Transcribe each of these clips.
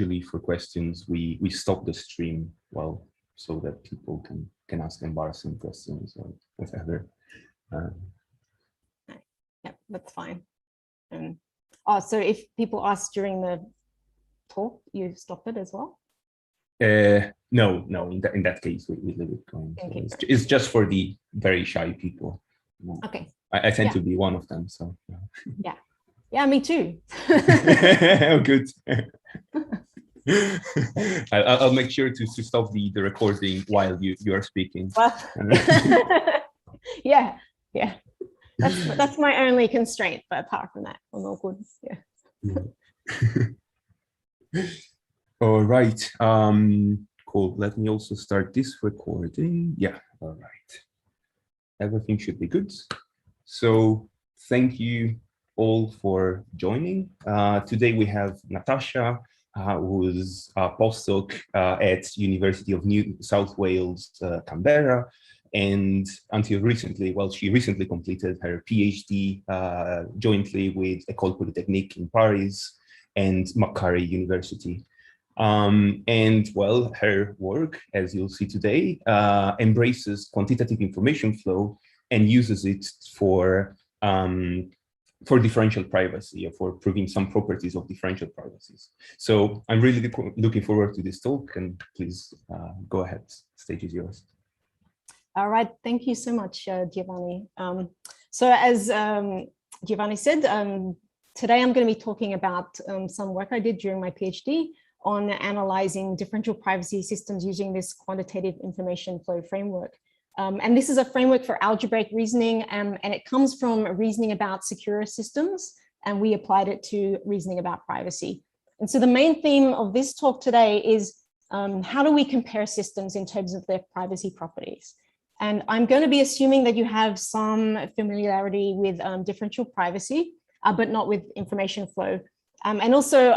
usually for questions, we stop the stream, well, so that people can ask embarrassing questions or whatever. Yeah, that's fine. Oh, so if people ask during the talk, you stop it as well? No, in that case, we leave it going. So it's just for the very shy people. Okay. I tend to be one of them, so. Yeah, me too. Oh, good. I'll make sure to stop the recording while you are speaking. Well, yeah. That's my only constraint, but apart from that, I'm all good. Yeah. All right. Cool. Let me also start this recording. Yeah. All right. Everything should be good. So thank you all for joining. Today we have Natasha, who's a postdoc at University of New South Wales, Canberra. And until recently, well, she recently completed her PhD jointly with École Polytechnique in Paris and Macquarie University. And well, her work, as you'll see today, embraces quantitative information flow and uses it for differential privacy, or for proving some properties of differential privacies. So I'm really looking forward to this talk, and please go ahead, stage is yours. All right, thank you so much, Giovanni. So as Giovanni said, today I'm going to be talking about some work I did during my PhD on analyzing differential privacy systems using this quantitative information flow framework. And this is a framework for algebraic reasoning, and it comes from reasoning about secure systems, and we applied it to reasoning about privacy. And so the main theme of this talk today is how do we compare systems in terms of their privacy properties? And I'm going to be assuming that you have some familiarity with differential privacy, but not with information flow. And also,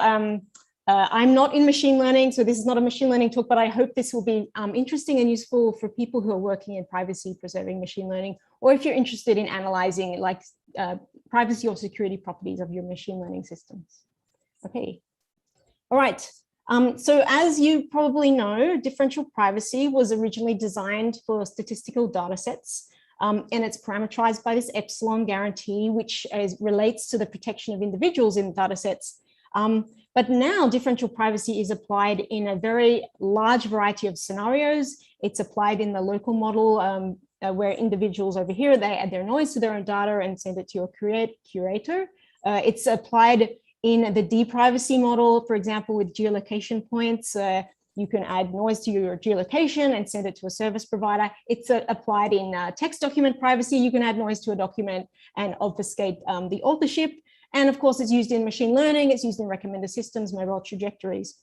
I'm not in machine learning, so this is not a machine learning talk, but I hope this will be interesting and useful for people who are working in privacy preserving machine learning, or if you're interested in analyzing like privacy or security properties of your machine learning systems. Okay, all right. So as you probably know, differential privacy was originally designed for statistical data sets, and it's parameterized by this epsilon guarantee, which relates to the protection of individuals in data sets. But now differential privacy is applied in a very large variety of scenarios. It's applied in the local model where individuals over here, they add their noise to their own data and send it to your curator. It's applied in the deprivacy model, for example, with geolocation points. You can add noise to your geolocation and send it to a service provider. It's applied in text document privacy. You can add noise to a document and obfuscate the authorship. And of course, it's used in machine learning. It's used in recommender systems, mobile trajectories.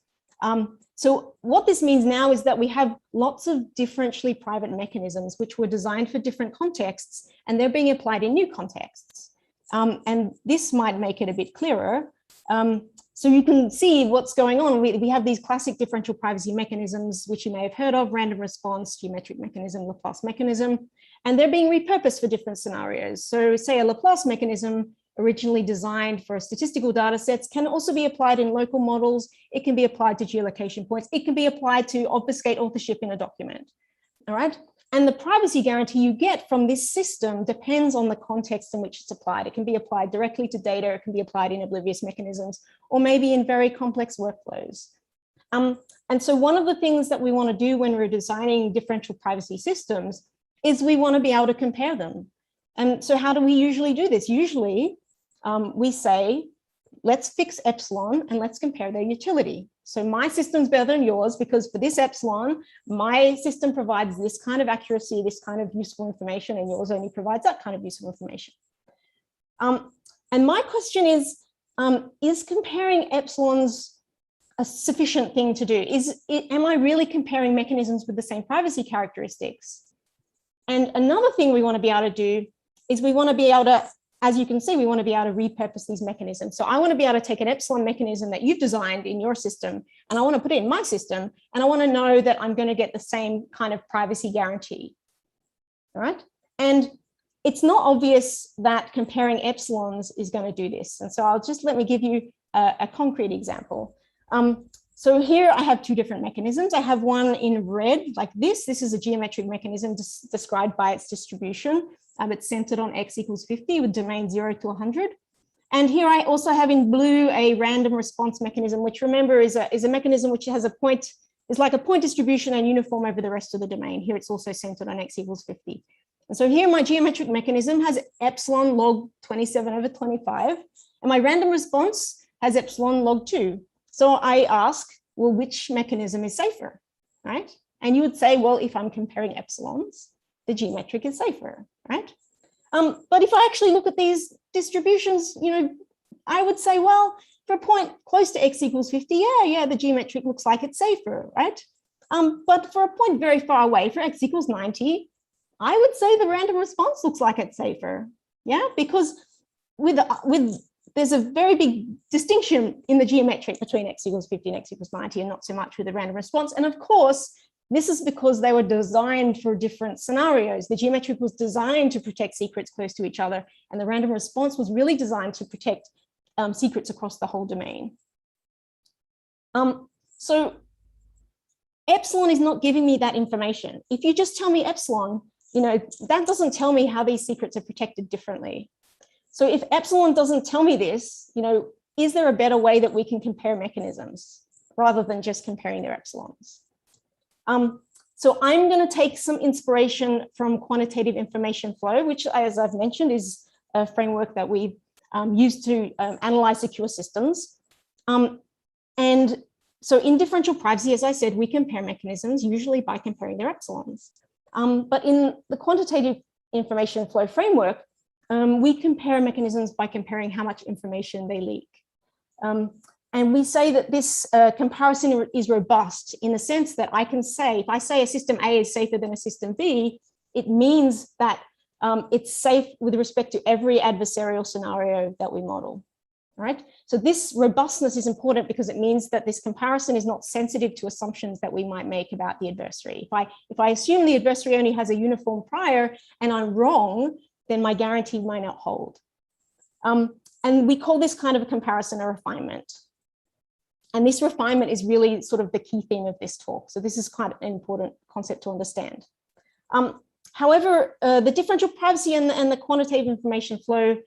So what this means now is that we have lots of differentially private mechanisms which were designed for different contexts, and they're being applied in new contexts. And this might make it a bit clearer. So you can see what's going on. We have these classic differential privacy mechanisms, which you may have heard of: random response, geometric mechanism, Laplace mechanism, and they're being repurposed for different scenarios. So say a Laplace mechanism originally designed for statistical data sets can also be applied in local models. It can be applied to geolocation points. It can be applied to obfuscate authorship in a document. All right. And the privacy guarantee you get from this system depends on the context in which it's applied. It can be applied directly to data. It can be applied in oblivious mechanisms, or maybe in very complex workflows. And so one of the things that we want to do when we're designing differential privacy systems is we want to be able to compare them. And so how do we usually do this? Usually we say, let's fix epsilon and let's compare their utility. So my system's better than yours because for this epsilon, my system provides this kind of accuracy, this kind of useful information, and yours only provides that kind of useful information. And my question is comparing epsilons a sufficient thing to do? Am I really comparing mechanisms with the same privacy characteristics? And another thing we want to be able to do is we want to be able to, as you can see, we want to be able to repurpose these mechanisms. So I want to be able to take an epsilon mechanism that you've designed in your system, and I want to put it in my system, and I want to know that I'm going to get the same kind of privacy guarantee. All right. And it's not obvious that comparing epsilons is going to do this. And so let me give you a concrete example. So here I have two different mechanisms. I have one in red like this. This is a geometric mechanism described by its distribution. It's centered on x equals 50 with domain 0 to 100. And here I also have in blue a random response mechanism, which remember is a mechanism which has a point, is like a point distribution and uniform over the rest of the domain. Here it's also centered on x equals 50. And so here my geometric mechanism has epsilon log 27 over 25, and my random response has epsilon log 2. So I ask, well, which mechanism is safer, right? And you would say, well, if I'm comparing epsilons, the geometric is safer, right? But if I actually look at these distributions, I would say, well, for a point close to x equals 50, yeah, the geometric looks like it's safer, right? But for a point very far away, for x equals 90, I would say the random response looks like it's safer, yeah? Because there's a very big distinction in the geometric between x equals 50 and x equals 90, and not so much with the random response. And of course, this is because they were designed for different scenarios. The geometric was designed to protect secrets close to each other, and the random response was really designed to protect secrets across the whole domain. So epsilon is not giving me that information. If you just tell me epsilon, that doesn't tell me how these secrets are protected differently. So if epsilon doesn't tell me this, is there a better way that we can compare mechanisms rather than just comparing their epsilons? So I'm going to take some inspiration from quantitative information flow, which, as I've mentioned, is a framework that we use to analyze secure systems. And so in differential privacy, as I said, we compare mechanisms usually by comparing their epsilons. But in the quantitative information flow framework, we compare mechanisms by comparing how much information they leak. And we say that this comparison is robust in the sense that I can say, if I say a system A is safer than a system B, it means that it's safe with respect to every adversarial scenario that we model, right? So this robustness is important because it means that this comparison is not sensitive to assumptions that we might make about the adversary. If I assume the adversary only has a uniform prior and I'm wrong, then my guarantee might not hold. And we call this kind of a comparison a refinement. And this refinement is really sort of the key theme of this talk. So this is quite an important concept to understand. However, the differential privacy and the quantitative information flow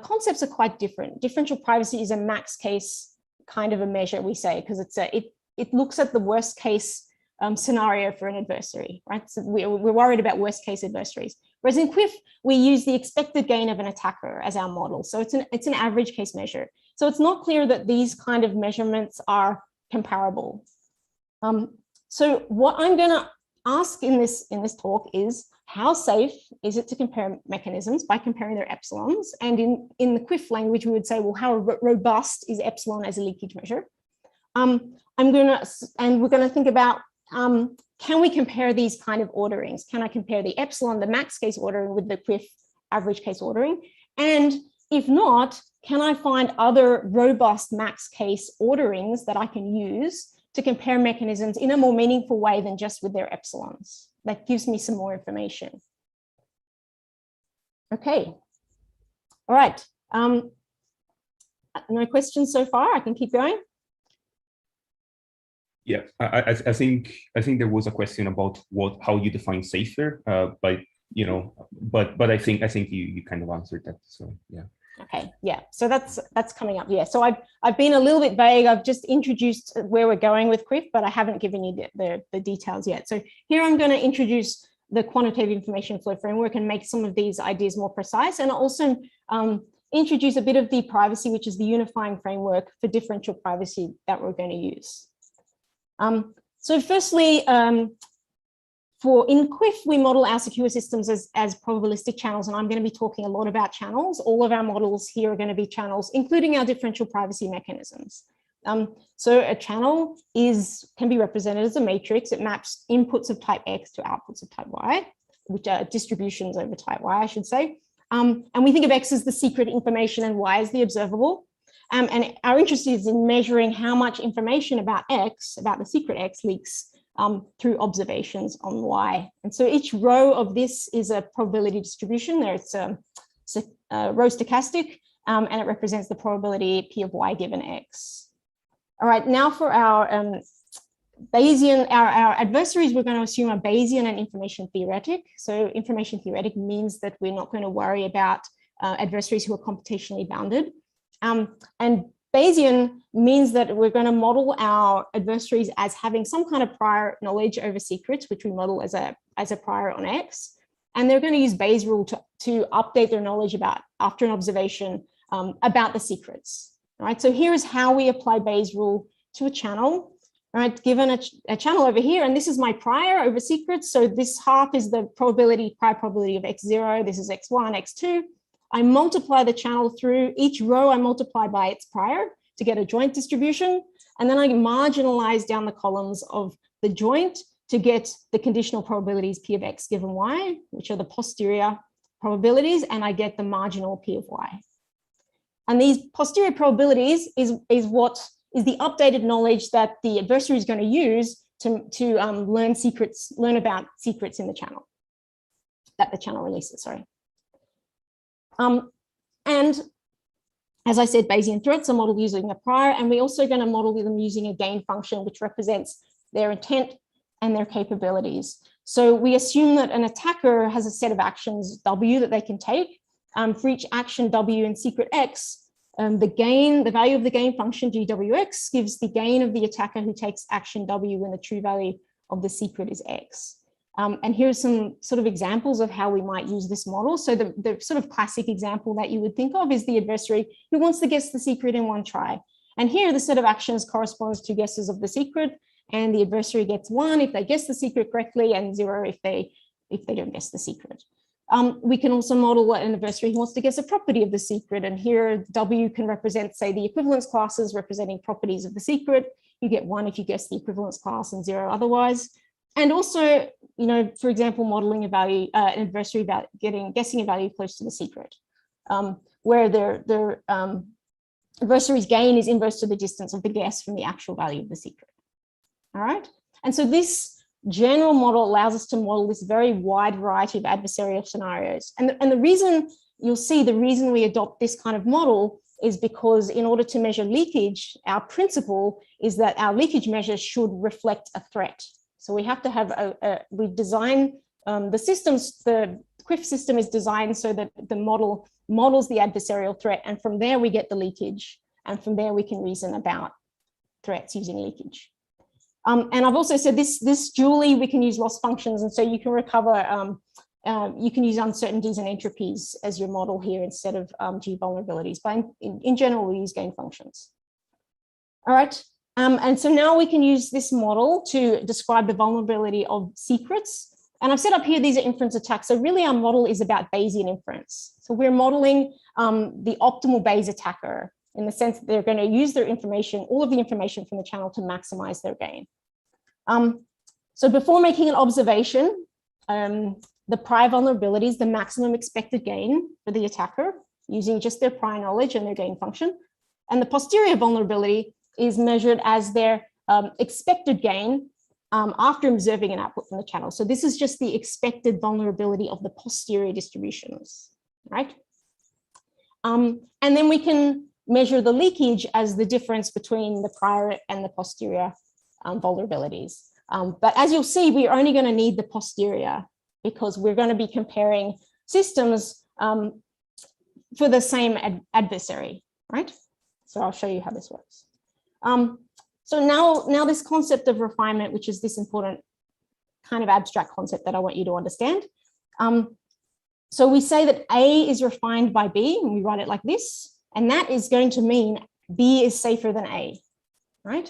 concepts are quite different. Differential privacy is a max case kind of a measure, we say, because it looks at the worst case scenario for an adversary, right? So we're worried about worst case adversaries. Whereas in QIF, we use the expected gain of an attacker as our model. So it's an average case measure. So it's not clear that these kind of measurements are comparable. So what I'm going to ask in this talk is, how safe is it to compare mechanisms by comparing their epsilons? And in the QIF language, we would say, well, how robust is epsilon as a leakage measure? We're going to think about, can we compare these kind of orderings? Can I compare the epsilon, the max case ordering, with the QIF average case ordering? And if not, can I find other robust max case orderings that I can use to compare mechanisms in a more meaningful way than just with their epsilons? That gives me some more information. Okay. All right. No questions so far. I can keep going. Yeah, I think there was a question about how you define safer, but I think you kind of answered that. So yeah. Okay, yeah. So that's coming up. Yeah. So I've been a little bit vague. I've just introduced where we're going with QIF, but I haven't given you the details yet. So here I'm going to introduce the quantitative information flow framework and make some of these ideas more precise, and also introduce a bit of the privacy, which is the unifying framework for differential privacy that we're going to use. So firstly, in QIF, we model our secure systems as probabilistic channels, and I'm going to be talking a lot about channels. All of our models here are going to be channels, including our differential privacy mechanisms. So a channel can be represented as a matrix. It maps inputs of type X to outputs of type Y, which are distributions over type Y, I should say. And we think of X as the secret information and Y as the observable. And our interest is in measuring how much information about X, about the secret X, leaks through observations on Y. And so each row of this is a probability distribution. It's a row stochastic, and it represents the probability P of Y given X. All right, now for our Bayesian, our adversaries, we're going to assume are Bayesian and information theoretic. So information theoretic means that we're not going to worry about adversaries who are computationally bounded. And Bayesian means that we're going to model our adversaries as having some kind of prior knowledge over secrets, which we model as a prior on X. And they're going to use Bayes' rule to update their knowledge about, after an observation, about the secrets. All right, so here is how we apply Bayes' rule to a channel. All right, given a channel over here, and this is my prior over secrets. So this half is the prior probability of X0. This is X1, X2. I multiply the channel through each row, I multiply by its prior to get a joint distribution. And then I marginalize down the columns of the joint to get the conditional probabilities P of X given Y, which are the posterior probabilities, and I get the marginal P of Y. And these posterior probabilities is what is the updated knowledge that the adversary is going to use to learn about secrets in the channel, that the channel releases, sorry. And as I said, Bayesian threats are modeled using a prior, and we're also going to model them using a gain function, which represents their intent and their capabilities. So we assume that an attacker has a set of actions W that they can take. For each action W in secret X, the value of the gain function GWX gives the gain of the attacker who takes action W when the true value of the secret is X. And here's some sort of examples of how we might use this model. So the sort of classic example that you would think of is the adversary who wants to guess the secret in one try. And here the set of actions corresponds to guesses of the secret, and the adversary gets 1 if they guess the secret correctly and 0 if they don't guess the secret. We can also model an adversary who wants to guess a property of the secret, and here W can represent, say, the equivalence classes representing properties of the secret. You get 1 if you guess the equivalence class and 0 otherwise. And also, you know, for example, modeling a value, an adversary about guessing a value close to the secret, where their adversary's gain is inverse to the distance of the guess from the actual value of the secret. All right, and so this general model allows us to model this very wide variety of adversarial scenarios. And the reason you'll see the reason we adopt this kind of model is because in order to measure leakage, our principle is that our leakage measure should reflect a threat. So we have to have we design the systems, the QIF system is designed so that the model models the adversarial threat, and from there we get the leakage, and from there we can reason about threats using leakage. And I've also said this dually we can use loss functions, and so you can recover, you can use uncertainties and entropies as your model here instead of G vulnerabilities, but in general we use gain functions. All right. And so now we can use this model to describe the vulnerability of secrets. And I've set up here, these are inference attacks. So really our model is about Bayesian inference. So we're modeling the optimal Bayes attacker in the sense that they're going to use their information, all of the information from the channel to maximize their gain. So before making an observation, the prior vulnerabilities, the maximum expected gain for the attacker using just their prior knowledge and their gain function. And the posterior vulnerability is measured as their expected gain after observing an output from the channel. So this is just the expected vulnerability of the posterior distributions, right? And then we can measure the leakage as the difference between the prior and the posterior vulnerabilities. But as you'll see, we're only going to need the posterior because we're going to be comparing systems for the same adversary, right? So I'll show you how this works. So now this concept of refinement, which is this important kind of abstract concept that I want you to understand. So we say that A is refined by B, and we write it like this, and that is going to mean B is safer than A, right?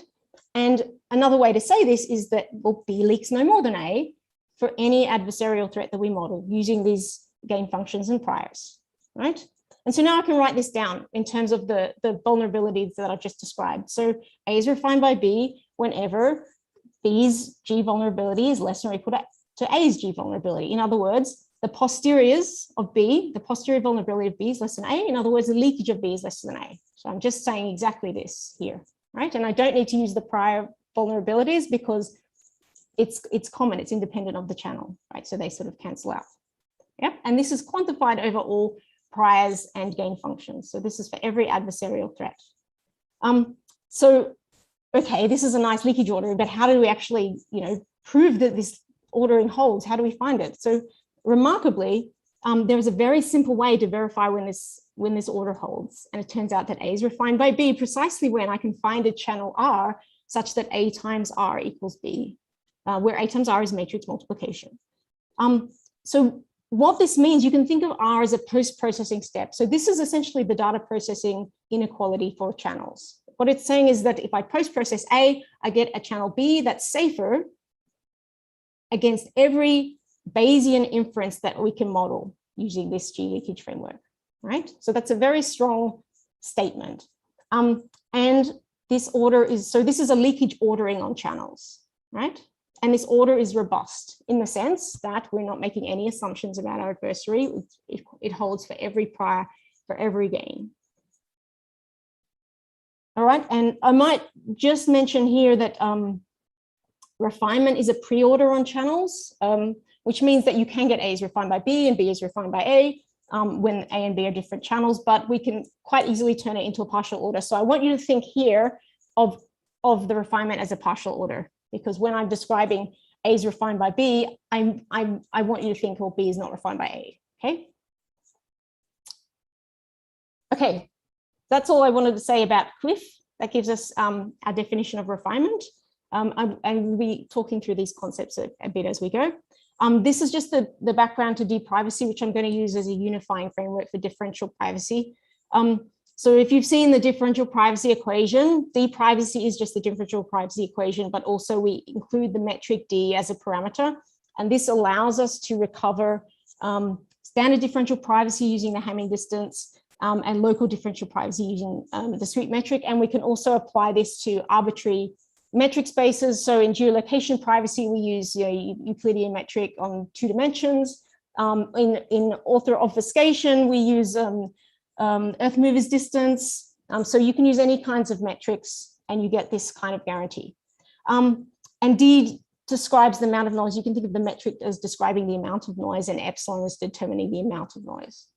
And another way to say this is that, well, B leaks no more than A for any adversarial threat that we model using these gain functions and priors, right? And so now I can write this down in terms of the vulnerabilities that I've just described. So A is refined by B whenever B's G vulnerability is less than or equal to A's G vulnerability. In other words, the posteriors of B, the posterior vulnerability of B is less than A. In other words, the leakage of B is less than A. So I'm just saying exactly this here, right? And I don't need to use the prior vulnerabilities because it's common, it's independent of the channel, right? So they sort of cancel out. Yep, and this is quantified over all priors and gain functions. So this is for every adversarial threat. So okay, this is a nice leakage ordering, but how do we actually, prove that this ordering holds? How do we find it? So remarkably, there is a very simple way to verify when this order holds. And it turns out that A is refined by B precisely when I can find a channel R such that A times R equals B, where A times R is matrix multiplication. So what this means, you can think of R as a post-processing step. So this is essentially the data processing inequality for channels. What it's saying is that if I post-process A, I get a channel B that's safer against every Bayesian inference that we can model using this G leakage framework, right? So that's a very strong statement. And this order is, so this is a leakage ordering on channels, right? And this order is robust in the sense that we're not making any assumptions about our adversary. It holds for every prior, for every gain. All right, and I might just mention here that refinement is a pre-order on channels, which means that you can get A is refined by B and B is refined by A when A and B are different channels, but we can quite easily turn it into a partial order. So I want you to think here of the refinement as a partial order, because when I'm describing A is refined by B, I want you to think, well, B is not refined by A, okay? Okay, that's all I wanted to say about QIF. That gives us our definition of refinement. And we'll be talking through these concepts a bit as we go. This is just the background to deprivacy, which I'm going to use as a unifying framework for differential privacy. So if you've seen the differential privacy equation, deprivacy is just the differential privacy equation, but also we include the metric D as a parameter. And this allows us to recover standard differential privacy using the Hamming distance and local differential privacy using the sweep metric. And we can also apply this to arbitrary metric spaces. So in geolocation privacy, we use Euclidean metric on 2 dimensions. In author obfuscation, we use Earth mover's distance. So you can use any kinds of metrics and you get this kind of guarantee. And D describes the amount of noise. You can think of the metric as describing the amount of noise and epsilon as determining the amount of noise.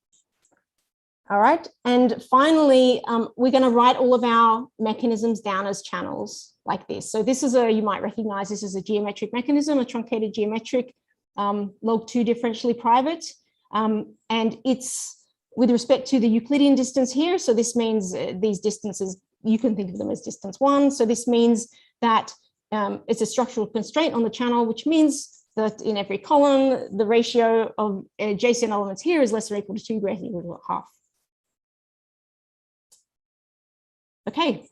All right, and finally, we're going to write all of our mechanisms down as channels like this. So this is you might recognize this as a geometric mechanism, a truncated geometric log2 differentially private. And it's with respect to the Euclidean distance here. So this means these distances, you can think of them as distance 1. So this means that it's a structural constraint on the channel, which means that in every column, the ratio of adjacent elements here is less than or equal to 2, greater than or equal to half. Okay,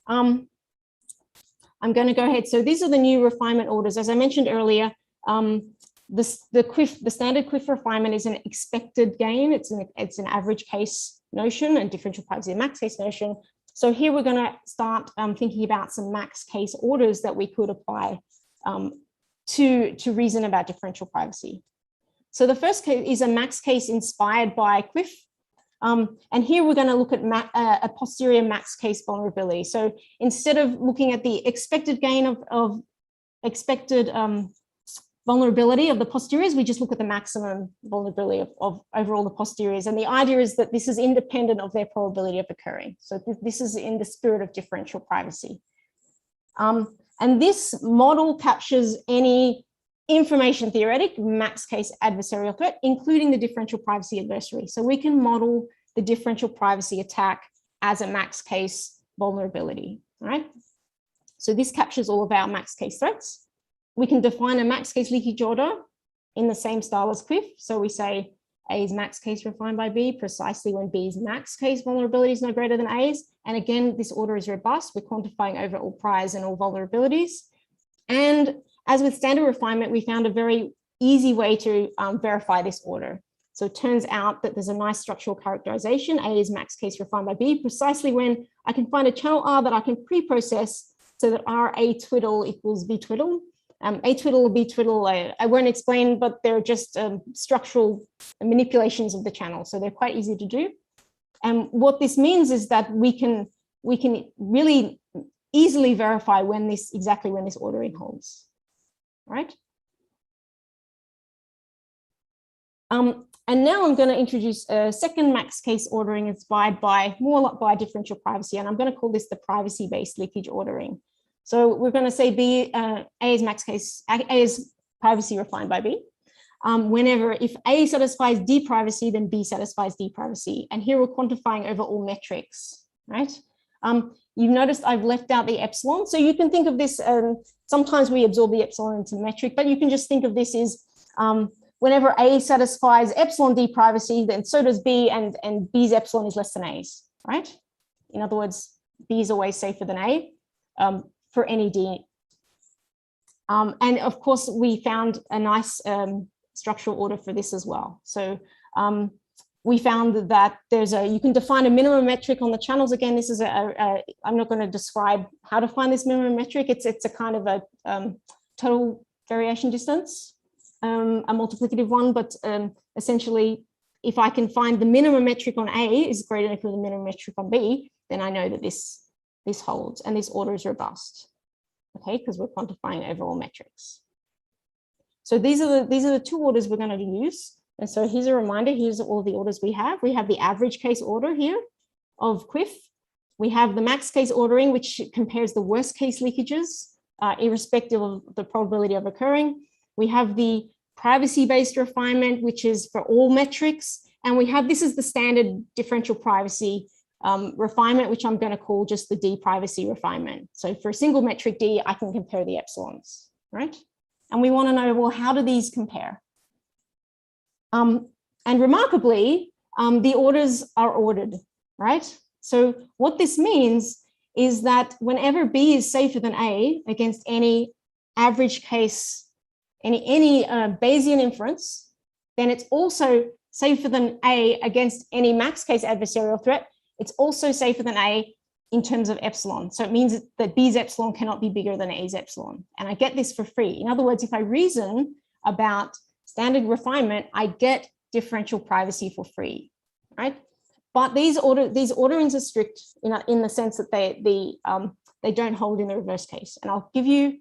I'm going to go ahead. So these are the new refinement orders. As I mentioned earlier, the standard QIF refinement is an expected gain. It's an average case notion, and differential privacy is a max case notion. So here we're going to start thinking about some max case orders that we could apply to reason about differential privacy. So the first case is a max case inspired by QIF. And here we're going to look at a posterior max case vulnerability. So instead of looking at the expected gain of expected vulnerability of the posteriors, we just look at the maximum vulnerability of overall the posteriors. And the idea is that this is independent of their probability of occurring. So this is in the spirit of differential privacy. And this model captures any information theoretic max case adversarial threat, including the differential privacy adversary. So we can model the differential privacy attack as a max case vulnerability, right? So this captures all of our max case threats. We can define a max case leakage order in the same style as QIF. So we say A is max case refined by B precisely when B's max case vulnerability is no greater than A's. And again, this order is robust. We're quantifying over all priors and all vulnerabilities. And as with standard refinement, we found a very easy way to verify this order. So it turns out that there's a nice structural characterization. A is max case refined by B precisely when I can find a channel R that I can pre-process so that R A twiddle equals B twiddle. A twiddle or B twiddle, I won't explain, but they're just structural manipulations of the channel. So they're quite easy to do. And what this means is that we can really easily verify exactly when this ordering holds, right? And now I'm going to introduce a second max case ordering inspired by more by differential privacy. And I'm going to call this the privacy-based leakage ordering. So we're going to say A is max case, A is privacy refined by B. Whenever if A satisfies D privacy, then B satisfies D privacy. And here we're quantifying over all metrics, right? You've noticed I've left out the epsilon. So you can think of this, sometimes we absorb the epsilon into metric, but you can just think of this as whenever A satisfies epsilon D privacy, then so does B, and B's epsilon is less than A's, right? In other words, B is always safer than A for any D. And of course, we found a nice structural order for this as well. So we found that you can define a minimum metric on the channels. Again, this is I'm not going to describe how to find this minimum metric. It's a kind of a total variation distance, a multiplicative one, but essentially, if I can find the minimum metric on A is greater than equal to the minimum metric on B, then I know that this holds and this order is robust. Okay, because we're quantifying overall metrics. So these are the two orders we're going to use. And so here's a reminder, here's all the orders we have. We have the average case order here of QIF. We have the max case ordering, which compares the worst case leakages, irrespective of the probability of occurring. We have the privacy-based refinement, which is for all metrics. And we have, this is the standard differential privacy refinement, which I'm going to call just the D privacy refinement. So for a single metric D, I can compare the epsilons, right? And we want to know, well, how do these compare? And remarkably, the orders are ordered, right? So what this means is that whenever B is safer than A against any average case, any Bayesian inference, then it's also safer than A against any max case adversarial threat. It's also safer than A in terms of epsilon. So it means that B's epsilon cannot be bigger than A's epsilon. And I get this for free. In other words, if I reason about standard refinement, I get differential privacy for free, right? But these orderings are strict in the sense that they don't hold in the reverse case. And I'll give you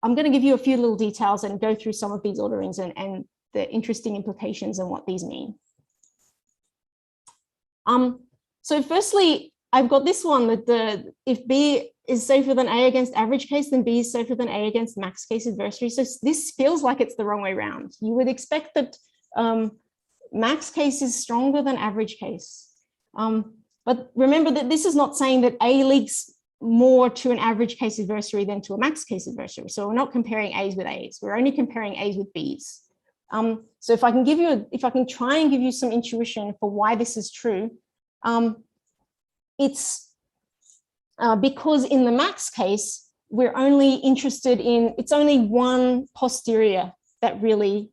I'm going to give you a few little details and go through some of these orderings and the interesting implications and what these mean. So firstly, I've got this one that if B is safer than A against average case, then B is safer than A against max case adversary. So this feels like it's the wrong way around. You would expect that max case is stronger than average case. But remember that this is not saying that A leaks more to an average case adversary than to a max case adversary. So we're not comparing A's with A's. We're only comparing A's with B's. So if I can try and give you some intuition for why this is true, it's because in the max case, we're only interested in, it's only one posterior that really,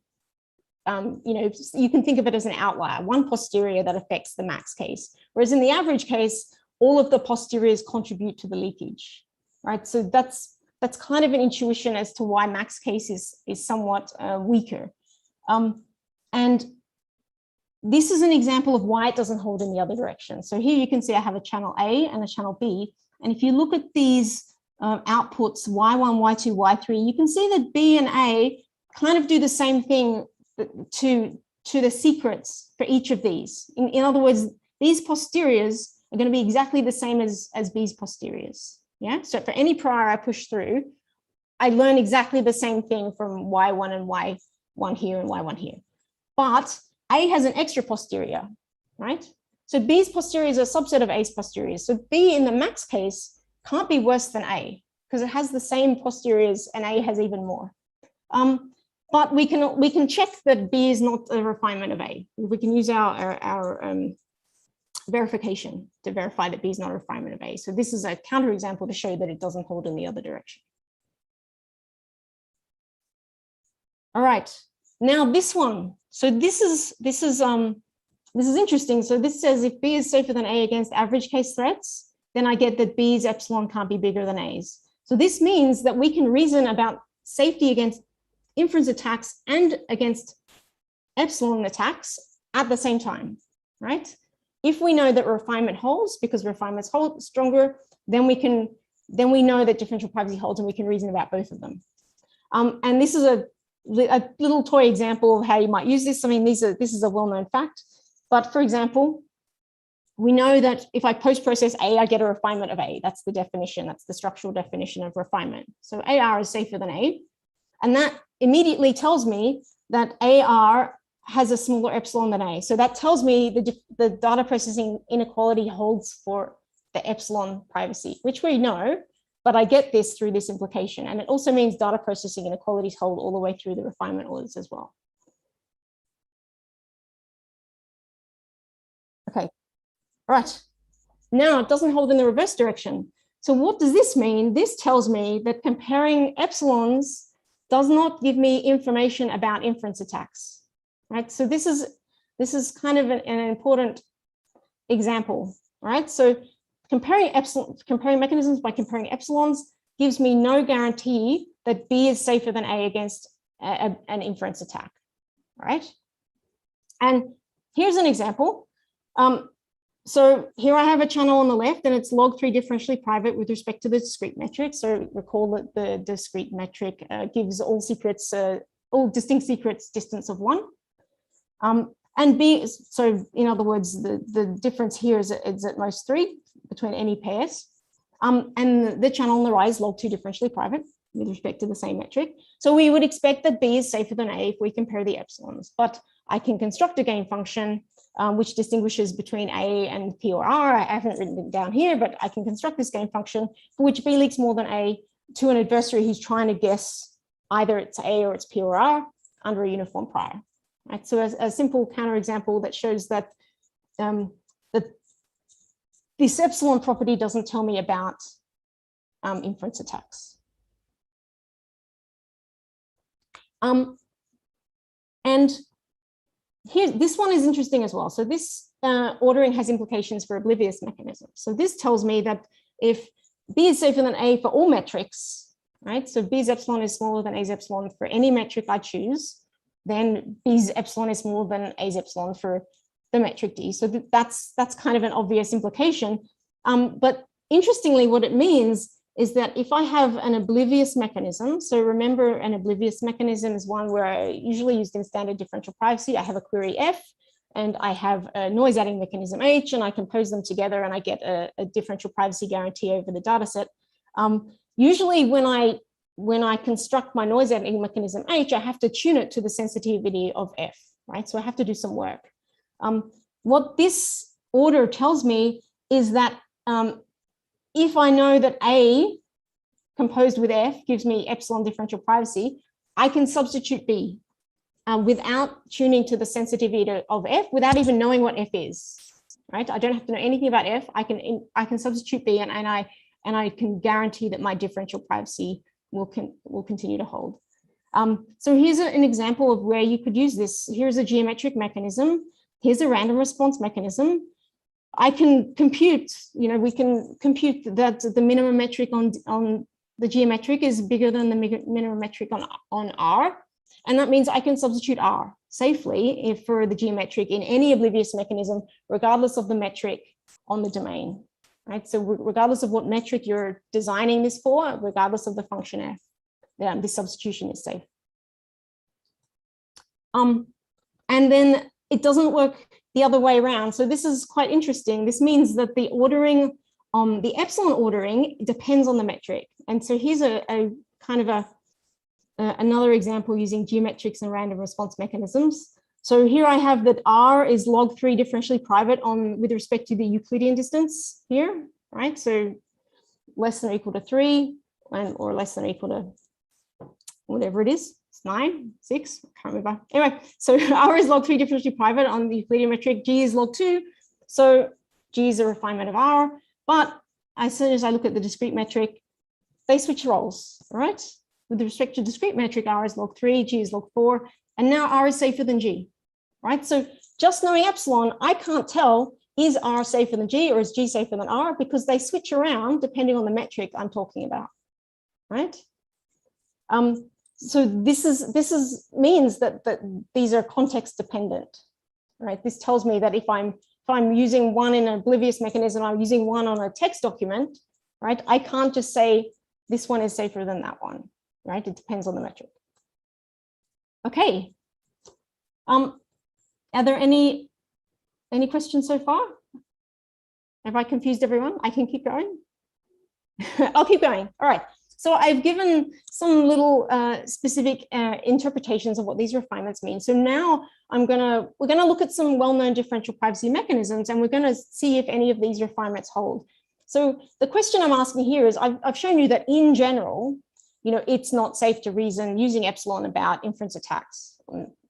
you can think of it as an outlier, one posterior that affects the max case. Whereas in the average case, all of the posteriors contribute to the leakage, right? So that's kind of an intuition as to why max case is somewhat weaker. And this is an example of why it doesn't hold in the other direction. So here you can see I have a channel A and a channel B. And if you look at these outputs, Y1, Y2, Y3, you can see that B and A kind of do the same thing to the secrets for each of these. In other words, these posteriors are going to be exactly the same as B's posteriors. Yeah. So for any prior I push through, I learn exactly the same thing from Y1 and Y1 here and Y1 here. But A has an extra posterior, right? So B's posteriors are a subset of A's posteriors. So B in the max case can't be worse than A because it has the same posteriors and A has even more. But we can check that B is not a refinement of A. We can use our verification to verify that B is not a refinement of A. So this is a counterexample to show that it doesn't hold in the other direction. All right, now this one. So this is interesting. So this says if B is safer than A against average case threats, then I get that B's epsilon can't be bigger than A's. So this means that we can reason about safety against inference attacks and against epsilon attacks at the same time, right? If we know that refinement holds because refinements hold stronger, then we know that differential privacy holds and we can reason about both of them. And this is a little toy example of how you might use this. I mean, this is a well-known fact, but for example, we know that if I post-process A, I get a refinement of A. That's the definition. That's the structural definition of refinement. So AR is safer than A. And that immediately tells me that AR has a smaller epsilon than A. So that tells me the data processing inequality holds for the epsilon privacy, which we know, but I get this through this implication. And it also means data processing inequalities hold all the way through the refinement orders as well. Okay. All right, now it doesn't hold in the reverse direction. So what does this mean? This tells me that comparing epsilons does not give me information about inference attacks, right? So this is kind of an important example, right? So comparing mechanisms by comparing epsilons gives me no guarantee that B is safer than A against an inference attack, right? And here's an example. So here I have a channel on the left and it's log3 differentially private with respect to the discrete metric. So recall that the discrete metric gives all distinct secrets distance of 1. And B, so in other words, the difference here is at most 3 between any pairs. And the channel on the right is log2 differentially private with respect to the same metric. So we would expect that B is safer than A if we compare the epsilons, but I can construct a gain function which distinguishes between A and P or R. I haven't written it down here, but I can construct this gain function for which B leaks more than A to an adversary who's trying to guess either it's A or it's P or R under a uniform prior. Right? So as a simple counterexample that shows that, that this epsilon property doesn't tell me about inference attacks. And here, this one is interesting as well. So this ordering has implications for oblivious mechanisms. So this tells me that if B is safer than A for all metrics, right? So B's epsilon is smaller than A's epsilon for any metric I choose, then B's epsilon is smaller than A's epsilon for the metric D. So that's kind of an obvious implication. But interestingly, what it means is that if I have an oblivious mechanism, so remember an oblivious mechanism is one where I usually used in standard differential privacy. I have a query F and I have a noise adding mechanism H and I compose them together and I get a differential privacy guarantee over the data set. Usually when I construct my noise adding mechanism H, I have to tune it to the sensitivity of F, right? So I have to do some work. What this order tells me is that if I know that A composed with F gives me epsilon differential privacy, I can substitute B without tuning to the sensitivity of F, without even knowing what F is, right? I don't have to know anything about F. I can substitute B and I can guarantee that my differential privacy will continue to hold. So here's an example of where you could use this. Here's a geometric mechanism. Here's a random response mechanism. I can compute, we can compute that the minimum metric on the geometric is bigger than the minimum metric on R. And that means I can substitute R safely for the geometric in any oblivious mechanism, regardless of the metric on the domain, right? So regardless of what metric you're designing this for, regardless of the function F, this substitution is safe. And then it doesn't work the other way around. So this is quite interesting. This means that the ordering, the epsilon ordering depends on the metric. And so here's a kind of another example using geometrics and random response mechanisms. So here I have that R is log3 differentially private with respect to the Euclidean distance here, right? So less than or equal to 3 or less than or equal to whatever it is. 9, 6, I can't remember. Anyway, so R is log3 differentially private on the Euclidean metric, G is log2. So G is a refinement of R, but as soon as I look at the discrete metric, they switch roles, right? With respect to discrete metric, R is log3, G is log4, and now R is safer than G, right? So just knowing epsilon, I can't tell, is R safer than G or is G safer than R, because they switch around depending on the metric I'm talking about, right? So this means that these are context dependent, right? This tells me that if I'm using one in an oblivious mechanism, I'm using one on a text document, right? I can't just say this one is safer than that one, right? It depends on the metric. Okay. Are there any questions so far? Have I confused everyone? I can keep going. I'll keep going. All right. So I've given some little specific interpretations of what these refinements mean. So now we're gonna look at some well-known differential privacy mechanisms, and we're gonna see if any of these refinements hold. So the question I'm asking here is, I've shown you that in general, you know, it's not safe to reason using epsilon about inference attacks,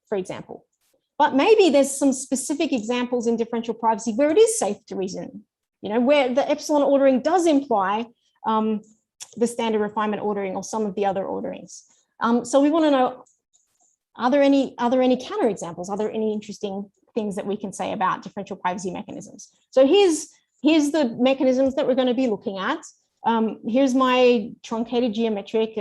for example. But maybe there's some specific examples in differential privacy where it is safe to reason, you know, where the epsilon ordering does imply the standard refinement ordering or some of the other orderings. So we want to know, are there any counterexamples? Are there any interesting things that we can say about differential privacy mechanisms? So here's the mechanisms that we're going to be looking at. Here's my truncated geometric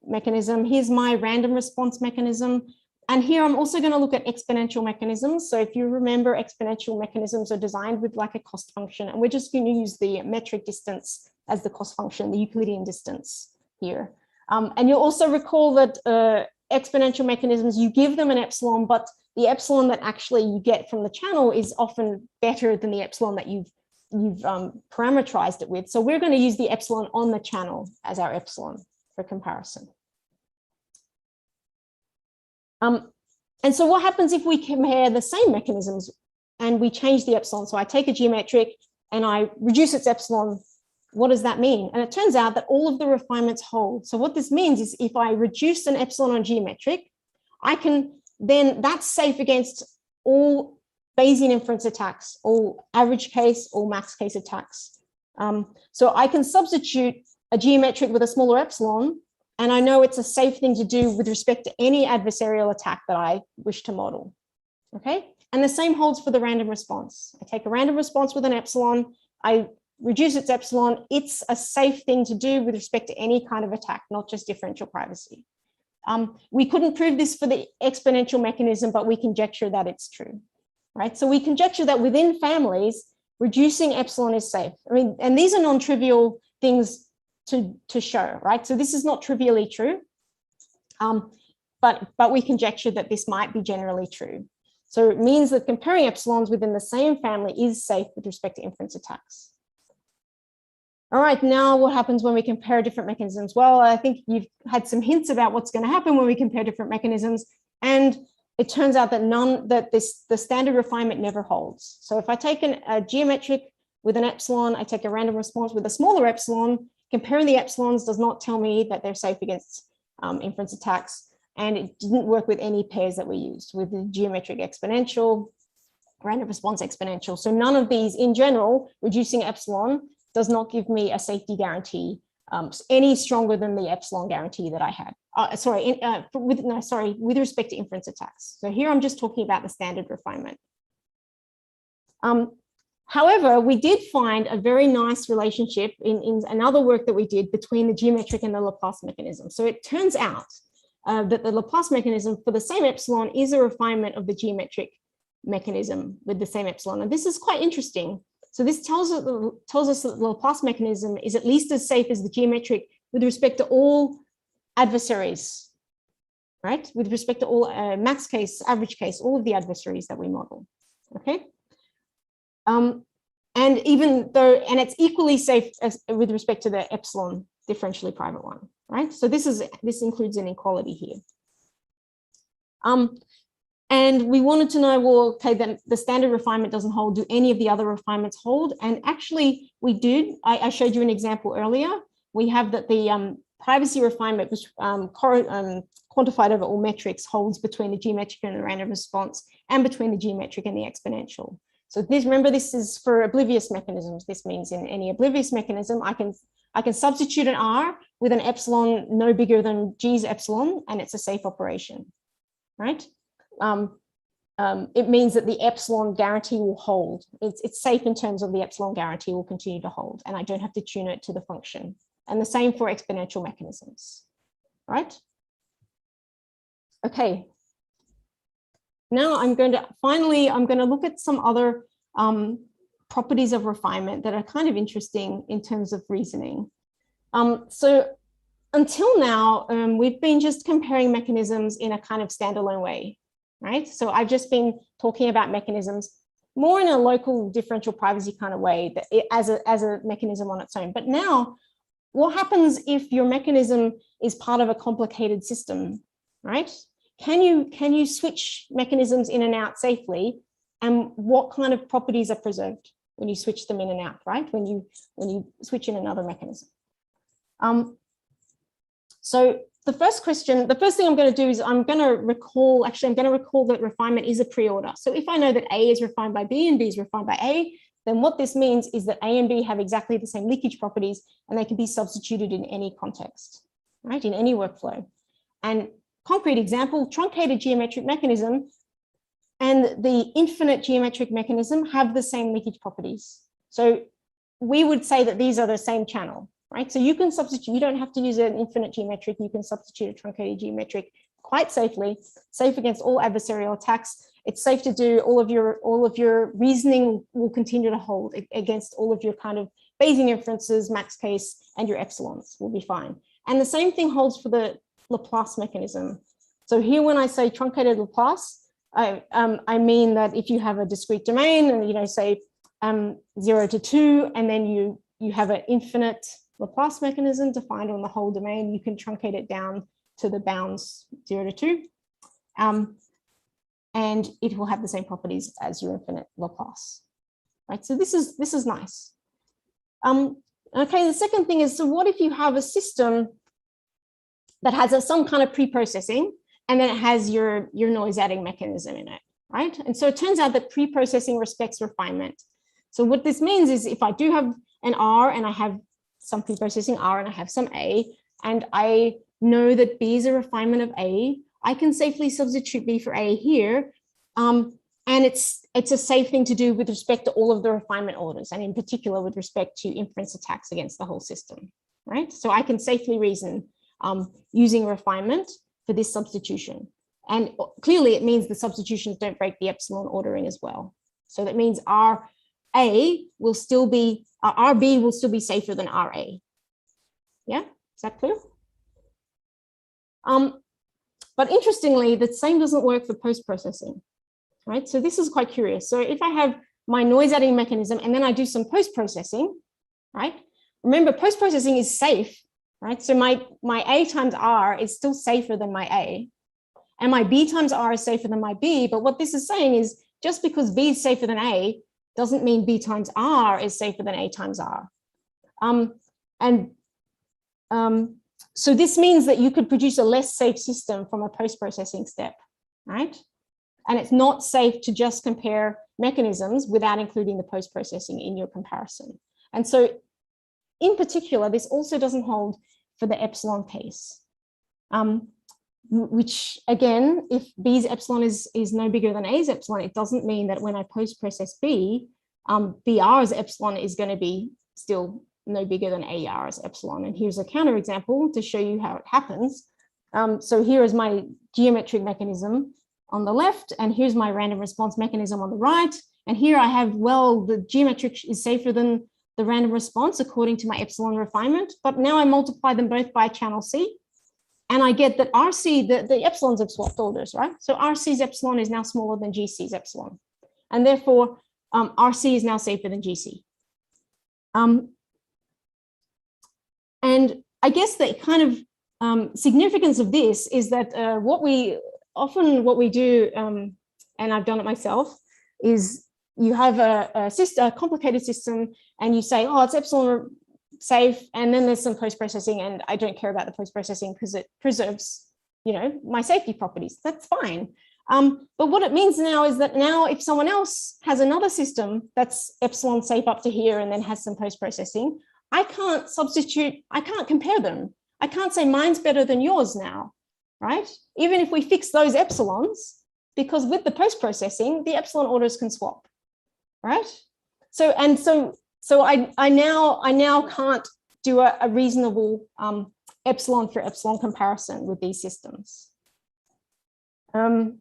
mechanism. Here's my random response mechanism. And here I'm also going to look at exponential mechanisms. So if you remember, exponential mechanisms are designed with like a cost function, and we're just going to use the metric distance as the cost function, the Euclidean distance here. And you'll also recall that exponential mechanisms, you give them an epsilon, but the epsilon that actually you get from the channel is often better than the epsilon that you've parameterized it with. So we're going to use the epsilon on the channel as our epsilon for comparison. And so what happens if we compare the same mechanisms and we change the epsilon? So I take a geometric and I reduce its epsilon. What does that mean? And it turns out that all of the refinements hold. So what this means is if I reduce an epsilon on geometric, I can then, that's safe against all Bayesian inference attacks, all average case, all max case attacks. So I can substitute a geometric with a smaller epsilon, and I know it's a safe thing to do with respect to any adversarial attack that I wish to model, okay? And the same holds for the random response. I take a random response with an epsilon, I reduce its epsilon, it's a safe thing to do with respect to any kind of attack, not just differential privacy. We couldn't prove this for the exponential mechanism, but we conjecture that it's true, right? So we conjecture that within families, reducing epsilon is safe. I mean, and these are non-trivial things to show, right? So this is not trivially true, but we conjecture that this might be generally true. So it means that comparing epsilons within the same family is safe with respect to inference attacks. All right, now what happens when we compare different mechanisms? Well, I think you've had some hints about what's going to happen when we compare different mechanisms, and it turns out that the standard refinement never holds. So if I take a geometric with an epsilon, I take a random response with a smaller epsilon, comparing the epsilons does not tell me that they're safe against inference attacks, and it didn't work with any pairs that we used with the geometric exponential, random response exponential. So none of these, in general, reducing epsilon does not give me a safety guarantee any stronger than the epsilon guarantee that I had. With respect to inference attacks. So here I'm just talking about the standard refinement. However, we did find a very nice relationship in another work that we did between the geometric and the Laplace mechanism. So it turns out that the Laplace mechanism for the same epsilon is a refinement of the geometric mechanism with the same epsilon. And this is quite interesting. So this tells us that the Laplace mechanism is at least as safe as the geometric with respect to all adversaries, right? With respect to all max case, average case, all of the adversaries that we model, okay? And it's equally safe with respect to the epsilon differentially private one, right? So this includes inequality here. And we wanted to know, well, okay, then the standard refinement doesn't hold. Do any of the other refinements hold? And actually, we did. I showed you an example earlier. We have that the privacy refinement, which quantified over all metrics, holds between the geometric and the random response, and between the geometric and the exponential. So remember, this is for oblivious mechanisms. This means in any oblivious mechanism, I can substitute an R with an epsilon no bigger than G's epsilon, and it's a safe operation, right? It means that the epsilon guarantee will hold. It's safe in terms of the epsilon guarantee will continue to hold, and I don't have to tune it to the function. And the same for exponential mechanisms, right? Okay. Now I'm going to look at some other properties of refinement that are kind of interesting in terms of reasoning. So until now, we've been just comparing mechanisms in a kind of standalone way, right? So I've just been talking about mechanisms more in a local differential privacy kind of way, that as a mechanism on its own. But now, what happens if your mechanism is part of a complicated system, right? Can you switch mechanisms in and out safely? And what kind of properties are preserved when you switch them in and out, right? When you switch in another mechanism. So the first thing I'm going to do is I'm going to recall that refinement is a pre-order. So if I know that A is refined by B and B is refined by A, then what this means is that A and B have exactly the same leakage properties and they can be substituted in any context, right? In any workflow. And concrete example, truncated geometric mechanism and the infinite geometric mechanism have the same leakage properties. So we would say that these are the same channel, right? So you can substitute, you don't have to use an infinite geometric, you can substitute a truncated geometric quite safely, safe against all adversarial attacks. It's safe to do, all of your reasoning will continue to hold against all of your kind of Bayesian inferences, max case, and your epsilons will be fine. And the same thing holds for the Laplace mechanism. So here, when I say truncated Laplace, I mean that if you have a discrete domain and, say 0 to 2, and then you have an infinite Laplace mechanism defined on the whole domain, you can truncate it down to the bounds 0 to 2. And it will have the same properties as your infinite Laplace, right? So this is nice. Okay, the second thing is, so what if you have a system that has some kind of pre-processing, and then it has your noise adding mechanism in it, right? And so it turns out that pre-processing respects refinement. So what this means is, if I do have an R and I have some pre-processing R and I have some A, and I know that B is a refinement of A, I can safely substitute B for A here. And it's a safe thing to do with respect to all of the refinement orders, and in particular with respect to inference attacks against the whole system, right? So I can safely reason using refinement for this substitution. And clearly it means the substitutions don't break the epsilon ordering as well. So that means RB will still be safer than RA. Yeah, is that clear? But interestingly, the same doesn't work for post-processing, right? So this is quite curious. So if I have my noise adding mechanism and then I do some post-processing, right? Remember, post-processing is safe, right? So my A times R is still safer than my A, and my B times R is safer than my B. But what this is saying is, just because B is safer than A doesn't mean B times R is safer than A times R. So this means that you could produce a less safe system from a post-processing step, right? And it's not safe to just compare mechanisms without including the post-processing in your comparison. And so in particular, this also doesn't hold for the epsilon case, which again, if B's epsilon is no bigger than A's epsilon, it doesn't mean that when I post-process B, BR's epsilon is going to be still no bigger than AR's epsilon. And here's a counterexample to show you how it happens. So here is my geometric mechanism on the left, and here's my random response mechanism on the right. And here I have, well, the geometric is safer than the random response according to my epsilon refinement, but now I multiply them both by channel C, and I get that RC, the epsilons have swapped orders, right? So RC's epsilon is now smaller than GC's epsilon, and therefore RC is now safer than GC. And I guess the kind of significance of this is that what we do, and I've done it myself, is you have a complicated system and you say, oh, it's epsilon safe, and then there's some post-processing, and I don't care about the post-processing because it preserves, my safety properties. That's fine. But what it means now is that now if someone else has another system that's epsilon safe up to here and then has some post-processing, I can't substitute, I can't compare them. I can't say mine's better than yours now, right? Even if we fix those epsilons, because with the post-processing, the epsilon orders can swap, right? So I now can't do a reasonable epsilon for epsilon comparison with these systems. I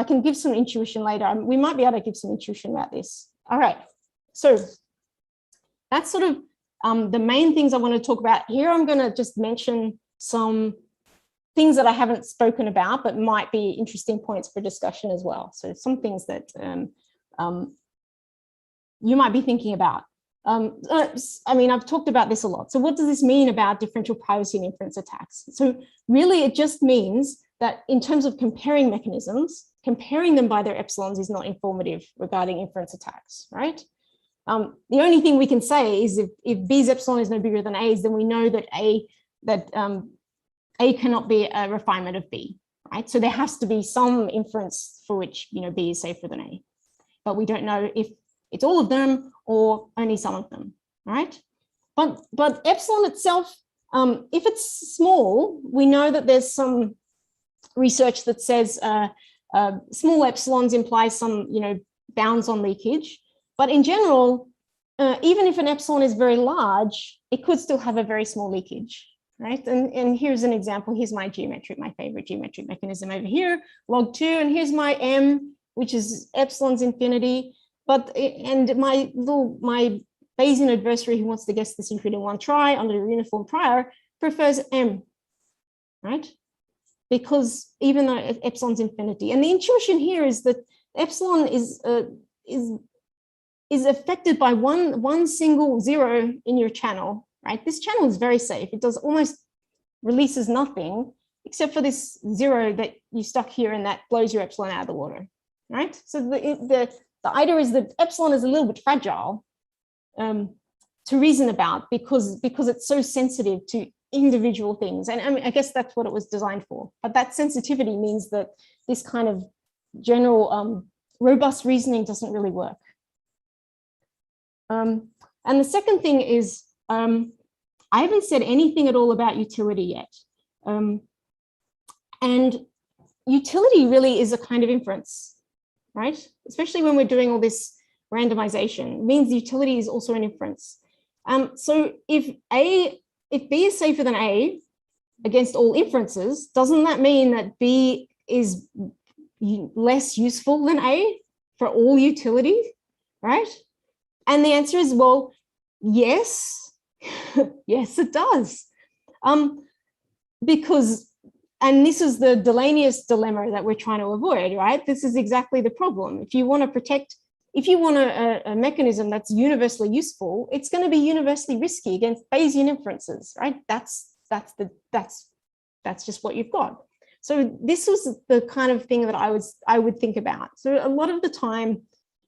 can give some intuition later. We might be able to give some intuition about this. All right. So that's sort of The main things I want to talk about here, I'm going to just mention some things that I haven't spoken about, but might be interesting points for discussion as well. So some things that you might be thinking about. I mean, I've talked about this a lot. So what does this mean about differential privacy and inference attacks? So really, it just means that in terms of comparing mechanisms, comparing them by their epsilons is not informative regarding inference attacks, right? The only thing we can say is if B's epsilon is no bigger than A's, then we know that A cannot be a refinement of B, right? So there has to be some inference for which, you know, B is safer than A, but we don't know if it's all of them or only some of them, right? But epsilon itself, if it's small, we know that there's some research that says small epsilons imply some, you know, bounds on leakage. But in general, even if an epsilon is very large, it could still have a very small leakage, right? And here's an example. Here's my favorite geometric mechanism over here, log 2, and here's my M, which is epsilon's infinity. And my Bayesian adversary who wants to guess the secret in one try under a uniform prior prefers M, right? Because even though epsilon's infinity, and the intuition here is that epsilon is affected by one single zero in your channel, right? This channel is very safe. It does almost releases nothing except for this zero that you stuck here and that blows your epsilon out of the water, right? So the idea is that epsilon is a little bit fragile to reason about because it's so sensitive to individual things. And I mean, I guess that's what it was designed for. But that sensitivity means that this kind of general robust reasoning doesn't really work. And the second thing is, I haven't said anything at all about utility yet. And utility really is a kind of inference, right? Especially when we're doing all this randomization, it means utility is also an inference. So if B is safer than A against all inferences, doesn't that mean that B is less useful than A for all utility, right? And the answer is, well, yes, yes, it does. Because, and this is the Delaunius dilemma that we're trying to avoid, right? This is exactly the problem. If you want to protect, if you want a mechanism that's universally useful, it's going to be universally risky against Bayesian inferences, right? That's just what you've got. So this was the kind of thing that I would think about. So a lot of the time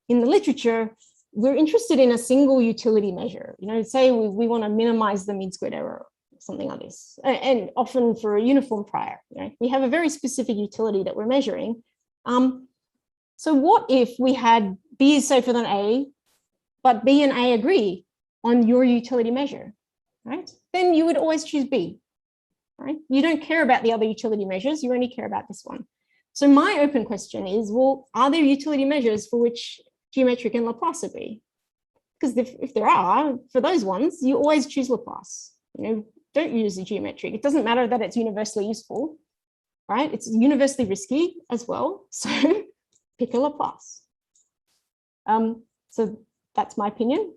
in the literature, we're interested in a single utility measure. You know, say we want to minimize the mean squared error, something like this, and often for a uniform prior. You know, we have a very specific utility that we're measuring. So what if we had B is safer than A, but B and A agree on your utility measure, right? Then you would always choose B, right? You don't care about the other utility measures, you only care about this one. So my open question is, well, are there utility measures for which geometric and Laplace agree? Because if there are, for those ones, you always choose Laplace. You know, don't use the geometric. It doesn't matter that it's universally useful, right? It's universally risky as well. So pick a Laplace. So that's my opinion.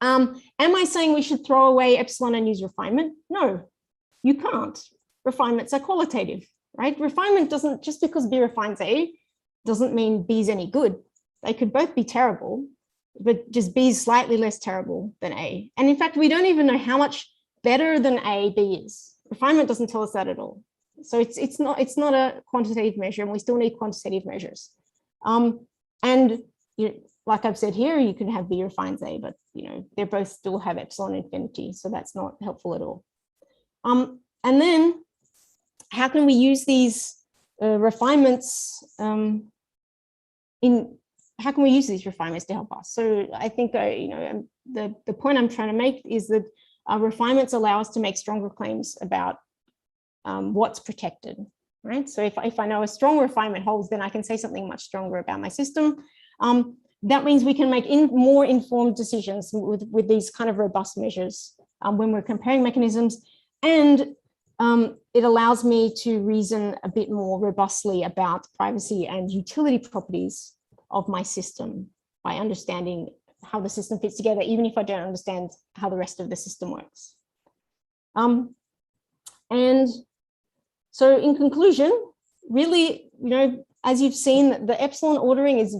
Am I saying we should throw away epsilon and use refinement? No, you can't. Refinements are qualitative, right? Refinement doesn't, just because B refines A doesn't mean B is any good. They could both be terrible, but just B is slightly less terrible than A. And in fact, we don't even know how much better than A B is. Refinement doesn't tell us that at all. So it's not a quantitative measure, and we still need quantitative measures. And you know, like I've said here, you can have B refines A, but you know, they both still have epsilon infinity, so that's not helpful at all. And then how can we use these refinements how can we use these refinements to help us? So I think you know, the point I'm trying to make is that refinements allow us to make stronger claims about what's protected, right? So if I know a strong refinement holds, then I can say something much stronger about my system. That means we can make more informed decisions with these kind of robust measures when we're comparing mechanisms, and it allows me to reason a bit more robustly about privacy and utility properties of my system by understanding how the system fits together, even if I don't understand how the rest of the system works. And so in conclusion, really, as you've seen, the epsilon ordering is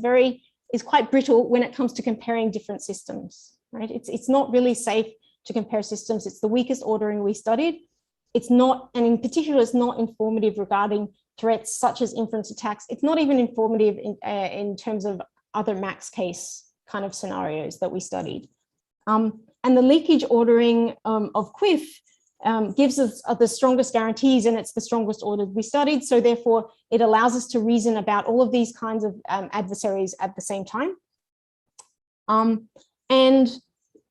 quite brittle when it comes to comparing different systems, right? It's not really safe to compare systems. It's the weakest ordering we studied. It's not, and in particular, it's not informative regarding threats such as inference attacks. It's not even informative in terms of other max case kind of scenarios that we studied. And the leakage ordering of QIF gives us the strongest guarantees, and it's the strongest order we studied. So therefore, it allows us to reason about all of these kinds of adversaries at the same time.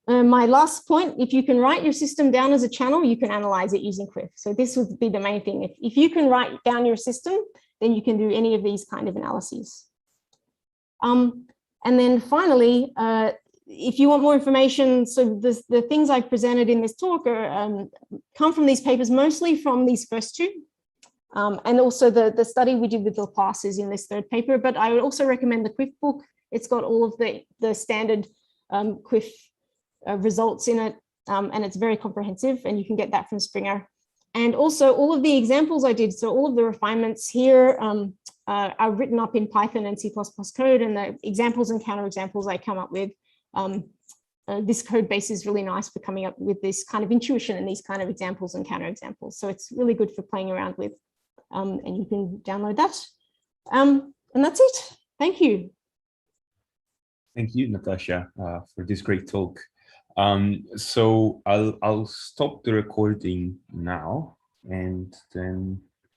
My last point, if you can write your system down as a channel, you can analyze it using QIF. So this would be the main thing. If you can write down your system, then you can do any of these kind of analyses. And then finally, if you want more information, so the things I've presented in this talk come from these papers, mostly from these first two. And also the study we did with Laplace is in this third paper, but I would also recommend the QIF book. It's got all of the standard QIF results in it, and it's very comprehensive, and you can get that from Springer. And also all of the examples I did, so all of the refinements here are written up in Python and C++ code, and the examples and counterexamples I come up with. This code base is really nice for coming up with this kind of intuition and these kind of examples and counterexamples. So it's really good for playing around with, and you can download that. And that's it. Thank you. Thank you, Natasha, for this great talk. So I'll stop the recording now, and then